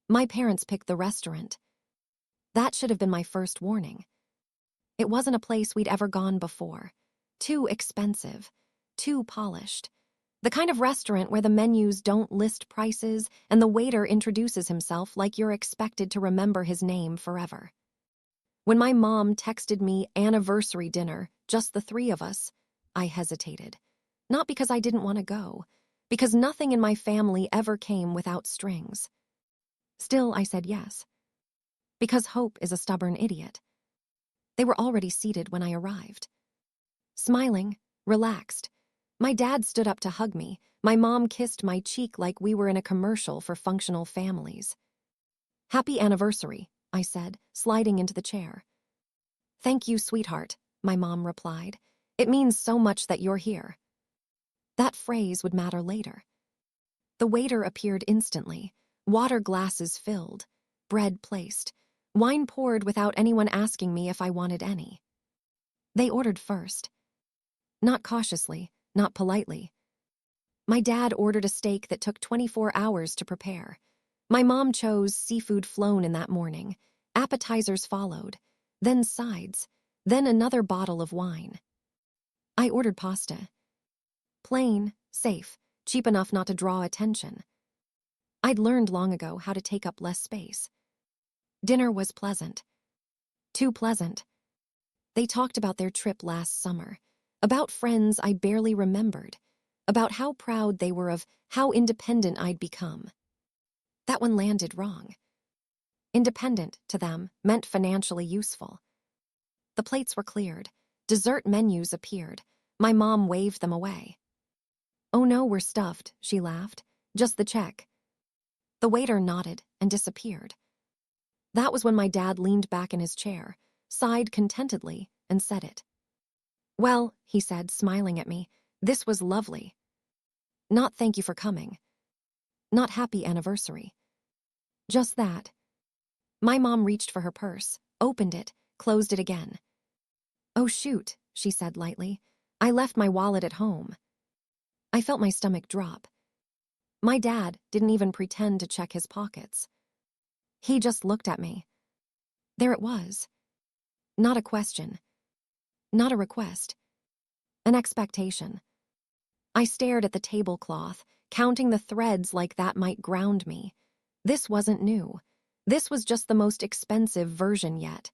My parents picked the restaurant. That should have been my first warning. It wasn't a place we'd ever gone before. Too expensive. Too polished. The kind of restaurant where the menus don't list prices and the waiter introduces himself like you're expected to remember his name forever. When my mom texted me anniversary dinner, just the three of us, I hesitated. Not because I didn't want to go, because nothing in my family ever came without strings. Still, I said yes. Because Hope is a stubborn idiot. They were already seated when I arrived. Smiling, relaxed. My dad stood up to hug me. My mom kissed my cheek like we were in a commercial for functional families. "Happy anniversary," I said, sliding into the chair. "Thank you, sweetheart," my mom replied. "It means so much that you're here." That phrase would matter later. The waiter appeared instantly, water glasses filled, bread placed, wine poured without anyone asking me if I wanted any. They ordered first. Not cautiously, not politely. My dad ordered a steak that took 24 hours to prepare. My mom chose seafood flown in that morning. Appetizers followed, then sides, then another bottle of wine. I ordered pasta. Plain, safe, cheap enough not to draw attention. I'd learned long ago how to take up less space. Dinner was pleasant. Too pleasant. They talked about their trip last summer, about friends I barely remembered, about how proud they were of how independent I'd become. That one landed wrong. Independent, to them, meant financially useful. The plates were cleared. Dessert menus appeared. My mom waved them away. "Oh no, we're stuffed," she laughed. "Just the check." The waiter nodded and disappeared. That was when my dad leaned back in his chair, sighed contentedly, and said it. "Well," he said, smiling at me, "this was lovely. Not thank you for coming. Not happy anniversary. Just that." My mom reached for her purse, opened it, closed it again. "Oh shoot," she said lightly. "I left my wallet at home." I felt my stomach drop. My dad didn't even pretend to check his pockets. He just looked at me. There it was. Not a question. Not a request. An expectation. I stared at the tablecloth, counting the threads like that might ground me. This wasn't new. This was just the most expensive version yet.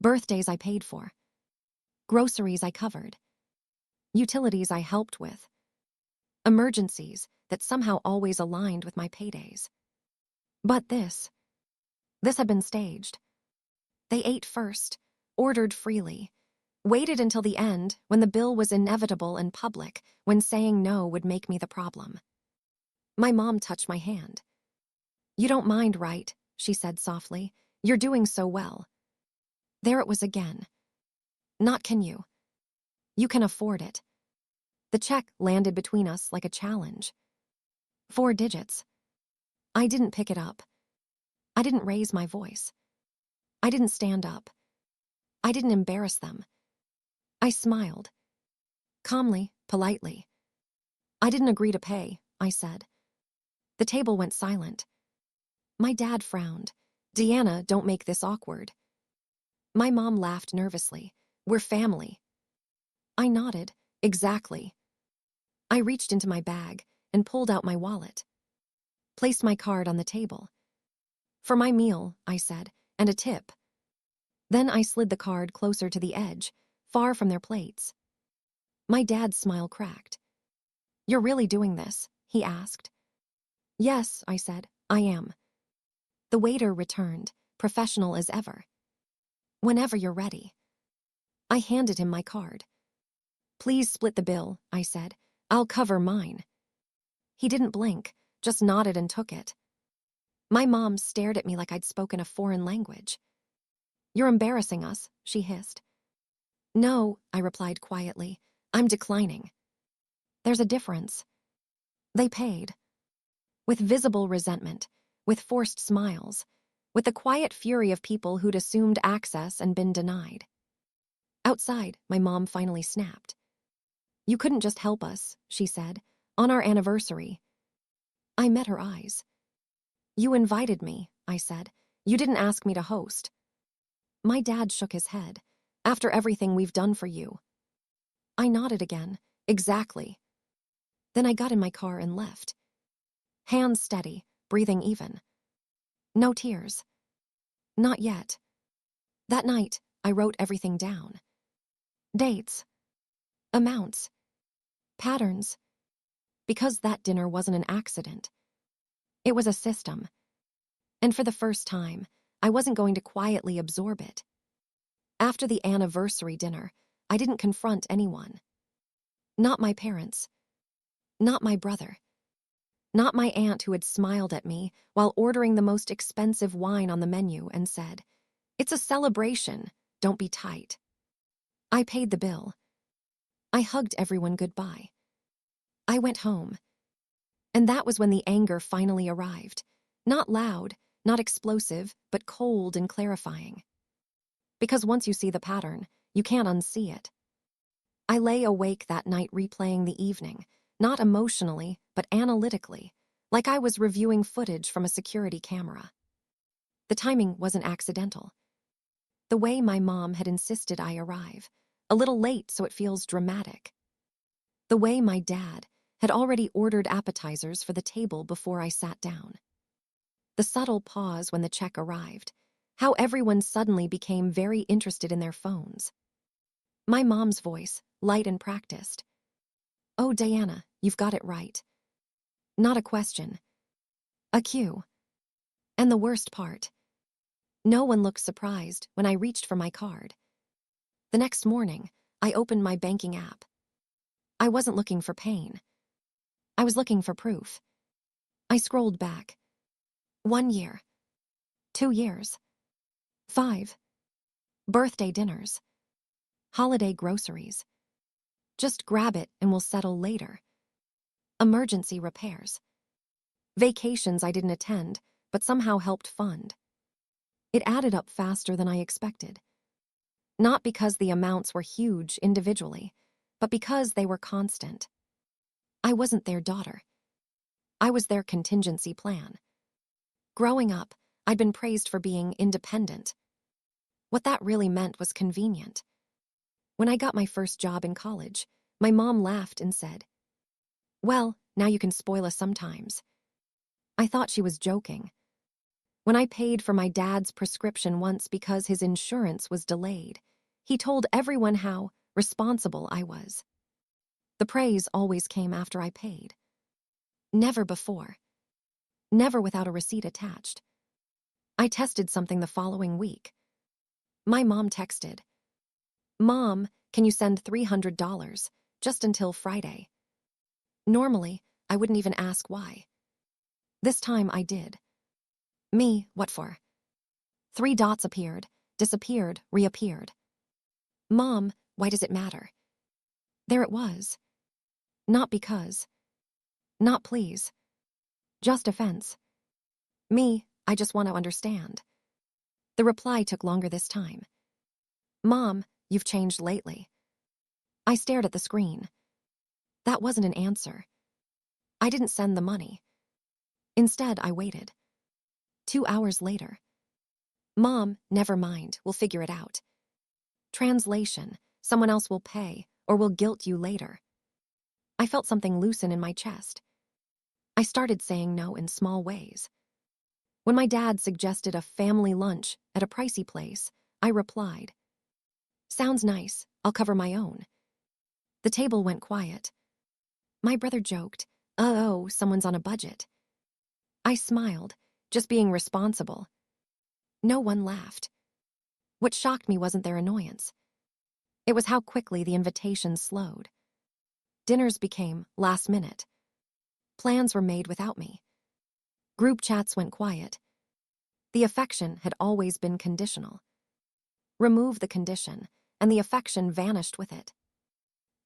Birthdays I paid for. Groceries I covered. Utilities I helped with. Emergencies that somehow always aligned with my paydays. But this had been staged. They ate first, ordered freely, waited until the end when the bill was inevitable and public, when saying no would make me the problem. My mom touched my hand. "You don't mind, right?" she said softly. "You're doing so well." There it was again. Not can you. You can afford it. The check landed between us like a challenge. 4 digits. I didn't pick it up. I didn't raise my voice. I didn't stand up. I didn't embarrass them. I smiled. Calmly, politely. "I didn't agree to pay," I said. The table went silent. My dad frowned. "Deanna, don't make this awkward." My mom laughed nervously. "We're family." I nodded. "Exactly." I reached into my bag and pulled out my wallet. Placed my card on the table. "For my meal," I said, "and a tip." Then I slid the card closer to the edge, far from their plates. My dad's smile cracked. "You're really doing this?" he asked. "Yes," I said, "I am." The waiter returned, professional as ever. "Whenever you're ready." I handed him my card. "Please split the bill," I said. "I'll cover mine." He didn't blink, just nodded and took it. My mom stared at me like I'd spoken a foreign language. "You're embarrassing us," she hissed. "No," I replied quietly. "I'm declining." There's a difference. They paid. With visible resentment, with forced smiles, with the quiet fury of people who'd assumed access and been denied. Outside, my mom finally snapped. "You couldn't just help us," she said, "on our anniversary." I met her eyes. You invited me, I said. You didn't ask me to host. My dad shook his head. After everything we've done for you. I nodded again. Exactly. Then I got in my car and left. Hands steady, breathing even. No tears. Not yet. That night, I wrote everything down. Dates. Amounts. Patterns. Because that dinner wasn't an accident. It was a system. And for the first time, I wasn't going to quietly absorb it. After the anniversary dinner, I didn't confront anyone. Not my parents. Not my brother. Not my aunt who had smiled at me while ordering the most expensive wine on the menu and said, "It's a celebration, don't be tight." I paid the bill. I hugged everyone goodbye. I went home. And that was when the anger finally arrived. Not loud, not explosive, but cold and clarifying. Because once you see the pattern, you can't unsee it. I lay awake that night replaying the evening, not emotionally, but analytically, like I was reviewing footage from a security camera. The timing wasn't accidental. The way my mom had insisted I arrive, a little late so it feels dramatic. The way my dad had already ordered appetizers for the table before I sat down. The subtle pause when the check arrived, how everyone suddenly became very interested in their phones. My mom's voice, light and practiced. "Oh, Diana, you've got it right." Not a question. A cue. And the worst part. No one looked surprised when I reached for my card. The next morning, I opened my banking app. I wasn't looking for pain. I was looking for proof. I scrolled back. 1 year. 2 years. 5. Birthday dinners. Holiday groceries. Just grab it and we'll settle later. Emergency repairs. Vacations I didn't attend, but somehow helped fund. It added up faster than I expected. Not because the amounts were huge individually, but because they were constant. I wasn't their daughter. I was their contingency plan. Growing up, I'd been praised for being independent. What that really meant was convenient. When I got my first job in college, my mom laughed and said, "Well, now you can spoil us sometimes." I thought she was joking. When I paid for my dad's prescription once because his insurance was delayed, he told everyone how responsible I was. The praise always came after I paid. Never before. Never without a receipt attached. I tested something the following week. My mom texted, "Mom, can you send $300 just until Friday?" Normally, I wouldn't even ask why. This time I did. Me, what for? 3 dots appeared, disappeared, reappeared. "Mom, why does it matter?" There it was. Not because. Not please. Just offense. Me, I just want to understand. The reply took longer this time. "Mom, you've changed lately." I stared at the screen. That wasn't an answer. I didn't send the money. Instead, I waited. 2 hours later. "Mom, never mind, we'll figure it out." Translation, someone else will pay, or will guilt you later. I felt something loosen in my chest. I started saying no in small ways. When my dad suggested a family lunch at a pricey place, I replied, "Sounds nice, I'll cover my own." The table went quiet. My brother joked, "Oh, someone's on a budget." I smiled, just being responsible. No one laughed. What shocked me wasn't their annoyance. It was how quickly the invitations slowed. Dinners became last minute. Plans were made without me. Group chats went quiet. The affection had always been conditional. Remove the condition, and the affection vanished with it.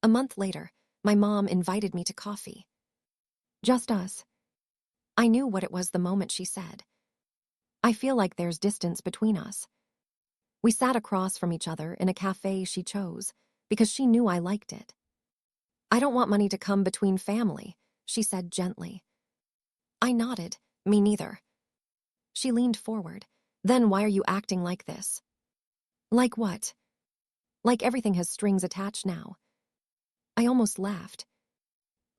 A month later, my mom invited me to coffee. Just us. I knew what it was the moment she said, "I feel like there's distance between us." We sat across from each other in a cafe she chose, because she knew I liked it. "I don't want money to come between family," she said gently. I nodded, "Me neither." She leaned forward. Then why are you acting like this? Like what? Like everything has strings attached now. I almost laughed.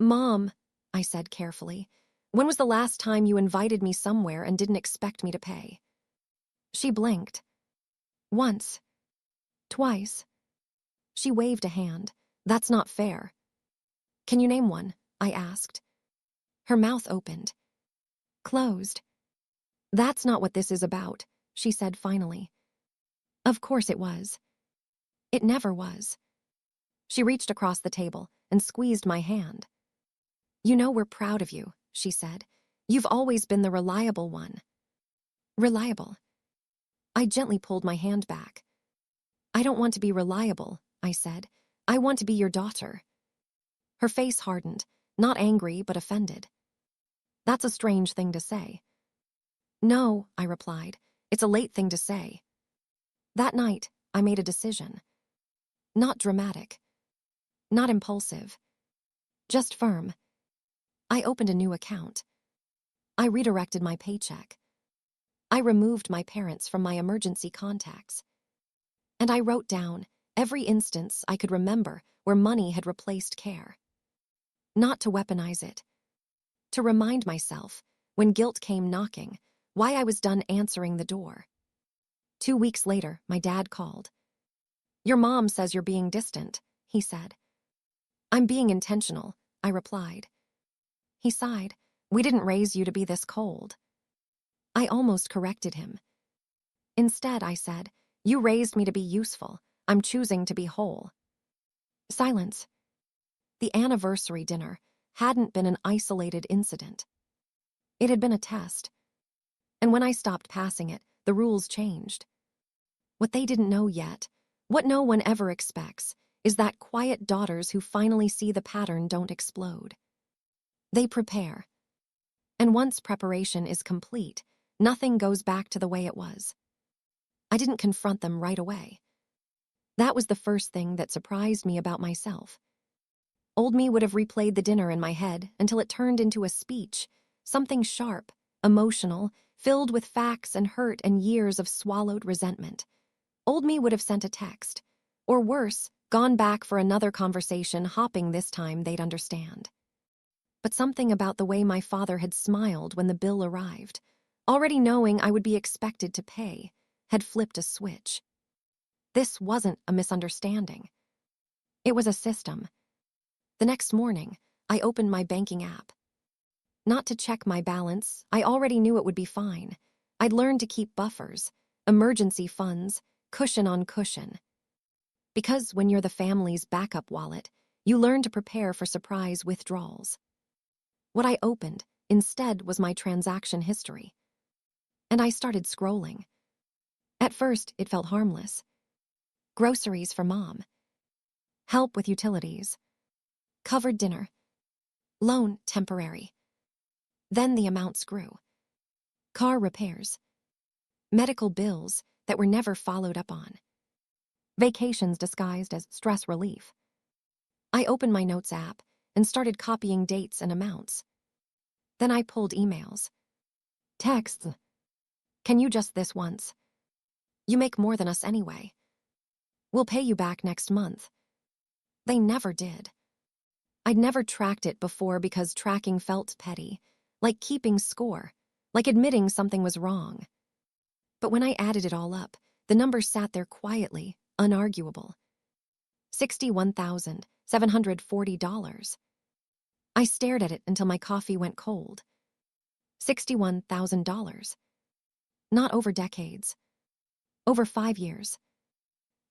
Mom, I said carefully, when was the last time you invited me somewhere and didn't expect me to pay? She blinked. Once. Twice. She waved a hand. That's not fair. Can you name one? I asked. Her mouth opened. Closed. That's not what this is about, she said finally. Of course it was. It never was. She reached across the table and squeezed my hand. You know we're proud of you, she said. You've always been the reliable one. Reliable. I gently pulled my hand back. I don't want to be reliable, I said. I want to be your daughter. Her face hardened, not angry but offended. That's a strange thing to say. No, I replied. It's a late thing to say. That night, I made a decision. Not dramatic. Not impulsive. Just firm. I opened a new account. I redirected my paycheck. I removed my parents from my emergency contacts. And I wrote down every instance I could remember where money had replaced care. Not to weaponize it. To remind myself, when guilt came knocking, why I was done answering the door. 2 weeks later, my dad called. Your mom says you're being distant, he said. I'm being intentional, I replied. He sighed. We didn't raise you to be this cold. I almost corrected him. Instead, I said, you raised me to be useful. I'm choosing to be whole. Silence. The anniversary dinner hadn't been an isolated incident. It had been a test. And when I stopped passing it, the rules changed. What they didn't know yet, what no one ever expects, is that quiet daughters who finally see the pattern don't explode. They prepare. And once preparation is complete, nothing goes back to the way it was. I didn't confront them right away. That was the first thing that surprised me about myself. Old me would have replayed the dinner in my head until it turned into a speech, something sharp, emotional, filled with facts and hurt and years of swallowed resentment. Old me would have sent a text, or worse, gone back for another conversation, hoping this time they'd understand. But something about the way my father had smiled when the bill arrived, already knowing I would be expected to pay, had flipped a switch. This wasn't a misunderstanding. It was a system. The next morning, I opened my banking app. Not to check my balance, I already knew it would be fine. I'd learned to keep buffers, emergency funds, cushion on cushion. Because when you're the family's backup wallet, you learn to prepare for surprise withdrawals. What I opened, instead, was my transaction history. And I started scrolling. At first, it felt harmless. Groceries for mom. Help with utilities. Covered dinner. Loan temporary. Then the amounts grew. Car repairs. Medical bills that were never followed up on. Vacations disguised as stress relief. I opened my notes app and started copying dates and amounts. Then I pulled emails. Texts. Can you just this once? You make more than us anyway. We'll pay you back next month. They never did. I'd never tracked it before because tracking felt petty, like keeping score, like admitting something was wrong. But when I added it all up, the numbers sat there quietly, unarguable. $61,740. I stared at it until my coffee went cold. $61,000. Not over decades. Over 5 years.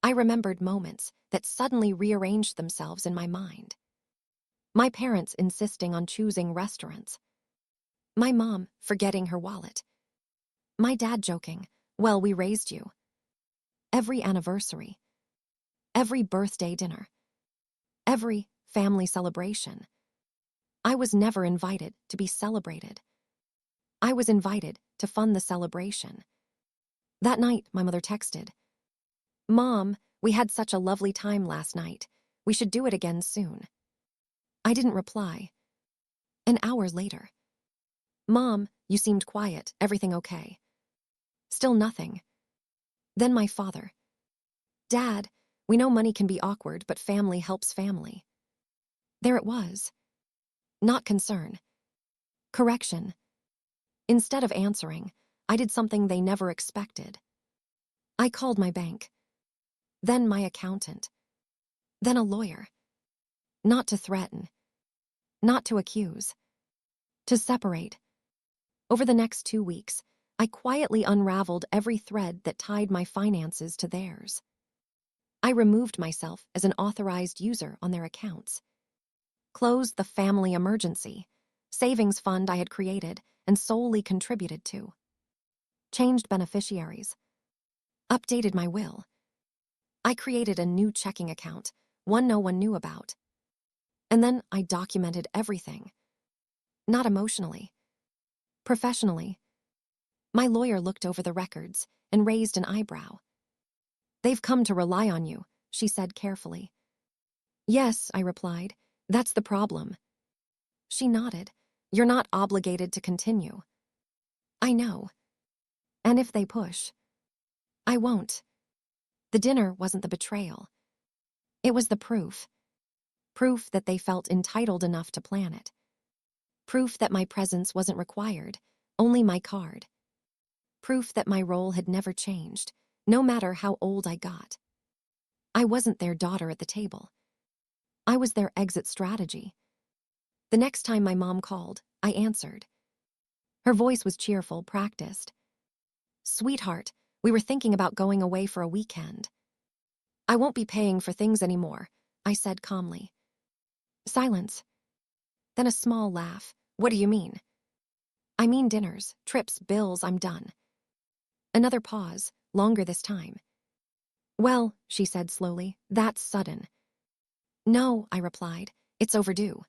I remembered moments that suddenly rearranged themselves in my mind. My parents insisting on choosing restaurants. My mom forgetting her wallet. My dad joking, well, we raised you. Every anniversary. Every birthday dinner. Every family celebration. I was never invited to be celebrated. I was invited to fund the celebration. That night, my mother texted, Mom, we had such a lovely time last night. We should do it again soon. I didn't reply. An hour later. Mom, you seemed quiet. Everything okay? Still nothing. Then my father. Dad, we know money can be awkward, but family helps family. There it was. Not concern. Correction. Instead of answering, I did something they never expected. I called my bank. Then my accountant. Then a lawyer. Not to threaten. Not to accuse. To separate. Over the next 2 weeks, I quietly unraveled every thread that tied my finances to theirs. I removed myself as an authorized user on their accounts. Closed the family emergency, savings fund I had created and solely contributed to. Changed beneficiaries. Updated my will. I created a new checking account, one no one knew about. And then I documented everything. Not emotionally. Professionally. My lawyer looked over the records and raised an eyebrow. They've come to rely on you, she said carefully. Yes, I replied. That's the problem. She nodded. You're not obligated to continue. I know. And if they push, I won't. The dinner wasn't the betrayal. It was the proof. Proof that they felt entitled enough to plan it. Proof that my presence wasn't required, only my card. Proof that my role had never changed, no matter how old I got. I wasn't their daughter at the table. I was their exit strategy. The next time my mom called, I answered. Her voice was cheerful, practiced. Sweetheart, we were thinking about going away for a weekend. I won't be paying for things anymore, I said calmly. Silence. Then a small laugh. What do you mean? I mean dinners, trips, bills, I'm done. Another pause, longer this time. Well, she said slowly, that's sudden. No, I replied, it's overdue.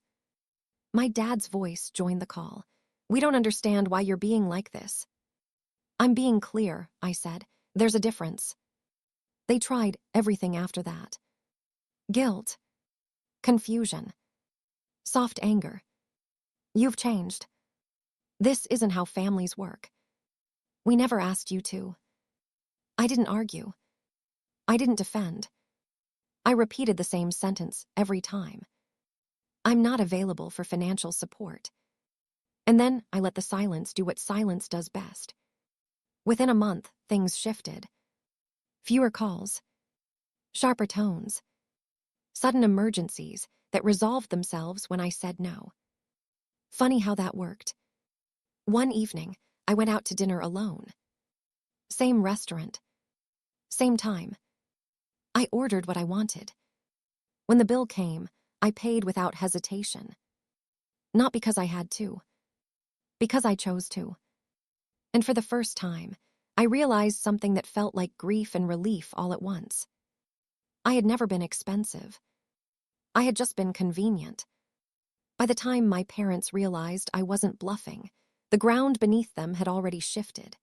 My dad's voice joined the call. We don't understand why you're being like this. I'm being clear, I said. There's a difference. They tried everything after that. Guilt. Confusion. Soft anger. You've changed. This isn't how families work. We never asked you to. I didn't argue. I didn't defend. I repeated the same sentence every time. I'm not available for financial support. And then I let the silence do what silence does best. Within a month, things shifted. Fewer calls. Sharper tones. Sudden emergencies that resolved themselves when I said no. Funny how that worked. One evening, I went out to dinner alone. Same restaurant. Same time. I ordered what I wanted. When the bill came, I paid without hesitation. Not because I had to. Because I chose to. And for the first time, I realized something that felt like grief and relief all at once. I had never been expensive. I had just been convenient. By the time my parents realized I wasn't bluffing, the ground beneath them had already shifted.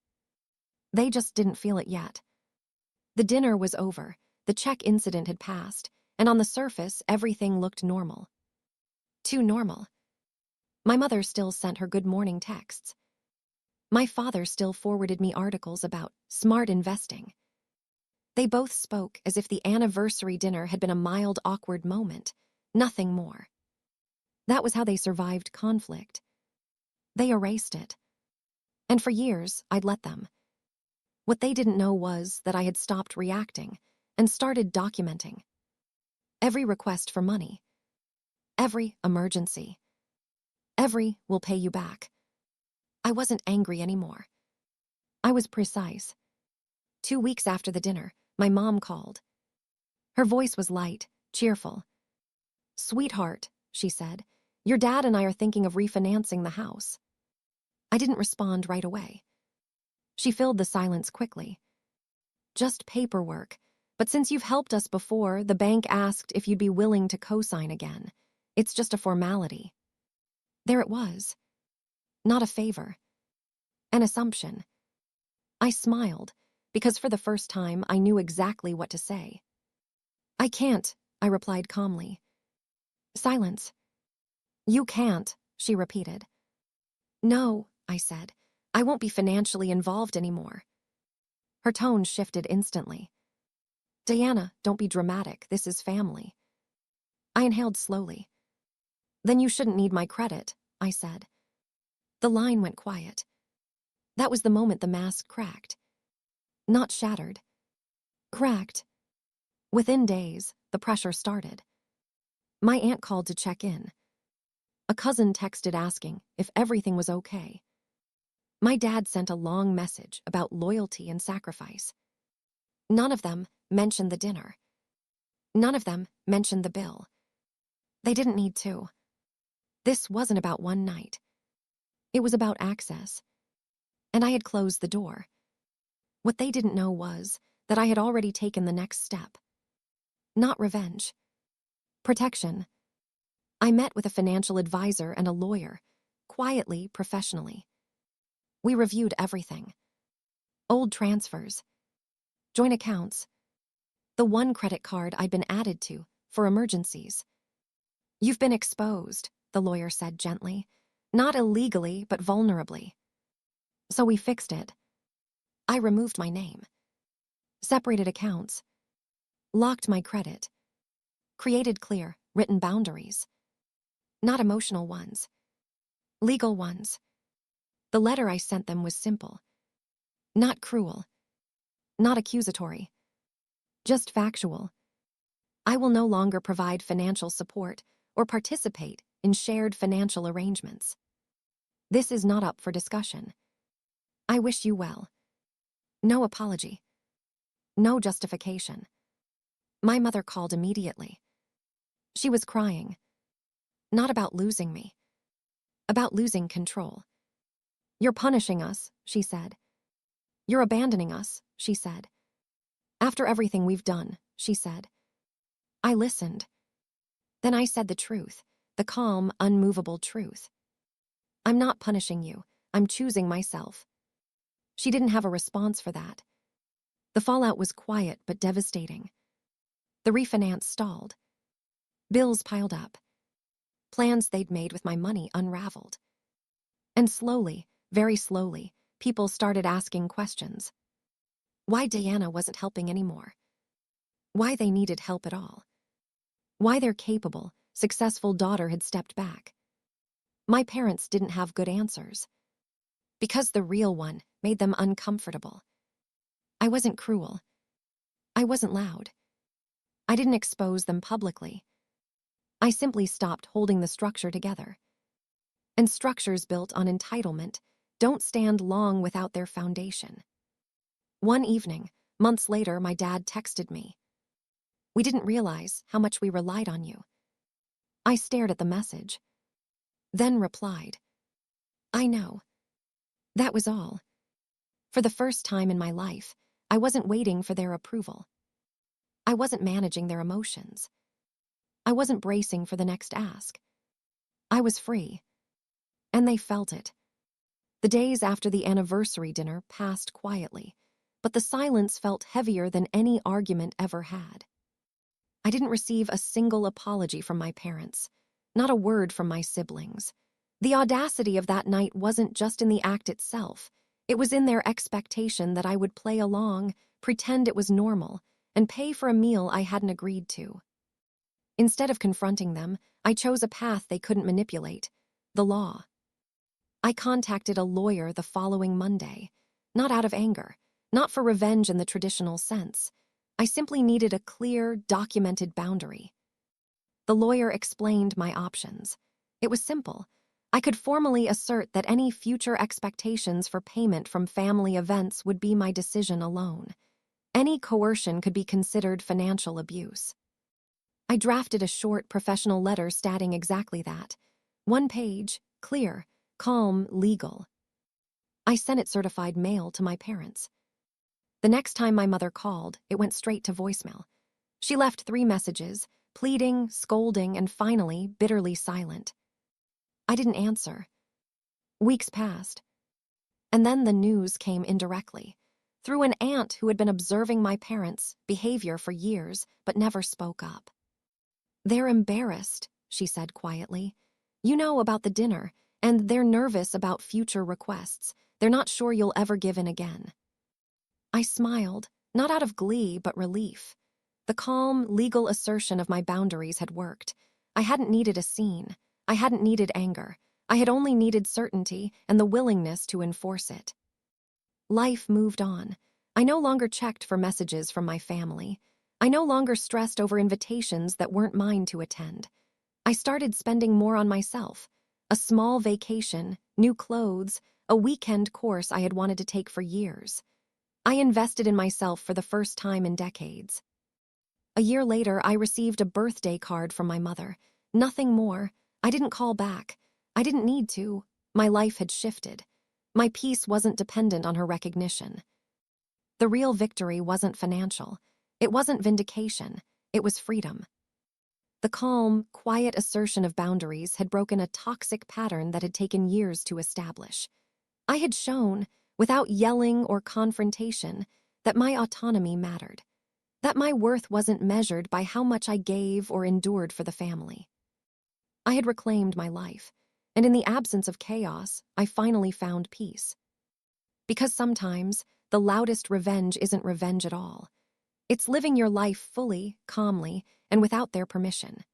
They just didn't feel it yet. The dinner was over, the check incident had passed, and on the surface, everything looked normal. Too normal. My mother still sent her good morning texts. My father still forwarded me articles about smart investing. They both spoke as if the anniversary dinner had been a mild, awkward moment, nothing more. That was how they survived conflict. They erased it. And for years, I'd let them. What they didn't know was that I had stopped reacting and started documenting. Every request for money. Every emergency. Every "we'll pay you back." I wasn't angry anymore. I was precise. 2 weeks after the dinner, my mom called. Her voice was light, cheerful. Sweetheart, she said, your dad and I are thinking of refinancing the house. I didn't respond right away. She filled the silence quickly. Just paperwork, but since you've helped us before, the bank asked if you'd be willing to co-sign again. It's just a formality. There it was. Not a favor. An assumption. I smiled, because for the first time I knew exactly what to say. I can't, I replied calmly. Silence. You can't, she repeated. No, I said. I won't be financially involved anymore. Her tone shifted instantly. Diana, don't be dramatic. This is family. I inhaled slowly. Then you shouldn't need my credit, I said. The line went quiet. That was the moment the mask cracked. Not shattered. Cracked. Within days, the pressure started. My aunt called to check in. A cousin texted asking if everything was okay. My dad sent a long message about loyalty and sacrifice. None of them mentioned the dinner. None of them mentioned the bill. They didn't need to. This wasn't about one night. It was about access. And I had closed the door. What they didn't know was that I had already taken the next step. Not revenge. Protection. I met with a financial advisor and a lawyer, quietly, professionally. We reviewed everything. Old transfers. Joint accounts. The one credit card I'd been added to for emergencies. You've been exposed, the lawyer said gently. Not illegally, but vulnerably. So we fixed it. I removed my name. Separated accounts. Locked my credit. Created clear, written boundaries. Not emotional ones. Legal ones. The letter I sent them was simple. Not cruel. Not accusatory. Just factual. I will no longer provide financial support or participate in shared financial arrangements. This is not up for discussion. I wish you well. No apology. No justification. My mother called immediately. She was crying. Not about losing me. About losing control. You're punishing us, she said. You're abandoning us, she said. After everything we've done, she said. I listened. Then I said the truth, the calm, unmovable truth. I'm not punishing you. I'm choosing myself. She didn't have a response for that. The fallout was quiet but devastating. The refinance stalled. Bills piled up. Plans they'd made with my money unraveled. And slowly, very slowly, people started asking questions. Why Diana wasn't helping anymore. Why they needed help at all. Why their capable, successful daughter had stepped back. My parents didn't have good answers. Because the real one made them uncomfortable. I wasn't cruel. I wasn't loud. I didn't expose them publicly. I simply stopped holding the structure together. And structures built on entitlement don't stand long without their foundation. One evening, months later, my dad texted me. We didn't realize how much we relied on you. I stared at the message. Then replied. I know. That was all. For the first time in my life, I wasn't waiting for their approval. I wasn't managing their emotions. I wasn't bracing for the next ask. I was free. And they felt it. The days after the anniversary dinner passed quietly, but the silence felt heavier than any argument ever had. I didn't receive a single apology from my parents, not a word from my siblings. The audacity of that night wasn't just in the act itself. It was in their expectation that I would play along, pretend it was normal, and pay for a meal I hadn't agreed to. Instead of confronting them, I chose a path they couldn't manipulate, the law. I contacted a lawyer the following Monday, not out of anger, not for revenge in the traditional sense. I simply needed a clear, documented boundary. The lawyer explained my options. It was simple. I could formally assert that any future expectations for payment from family events would be my decision alone. Any coercion could be considered financial abuse. I drafted a short professional letter stating exactly that. 1 page, clear, calm, legal. I sent it certified mail to my parents. The next time my mother called, it went straight to voicemail. She left 3 messages, pleading, scolding, and finally, bitterly silent. I didn't answer. Weeks passed. And then the news came indirectly, through an aunt who had been observing my parents' behavior for years, but never spoke up. They're embarrassed, she said quietly. You know about the dinner, and they're nervous about future requests. They're not sure you'll ever give in again. I smiled, not out of glee, but relief. The calm, legal assertion of my boundaries had worked. I hadn't needed a scene. I hadn't needed anger. I had only needed certainty and the willingness to enforce it. Life moved on. I no longer checked for messages from my family. I no longer stressed over invitations that weren't mine to attend. I started spending more on myself. A small vacation, new clothes, a weekend course I had wanted to take for years. I invested in myself for the first time in decades. A year later, I received a birthday card from my mother. Nothing more. I didn't call back. I didn't need to. My life had shifted. My peace wasn't dependent on her recognition. The real victory wasn't financial. It wasn't vindication. It was freedom. The calm, quiet assertion of boundaries had broken a toxic pattern that had taken years to establish. I had shown, without yelling or confrontation, that my autonomy mattered, that my worth wasn't measured by how much I gave or endured for the family. I had reclaimed my life, and in the absence of chaos, I finally found peace. Because sometimes, the loudest revenge isn't revenge at all. It's living your life fully, calmly, and without their permission.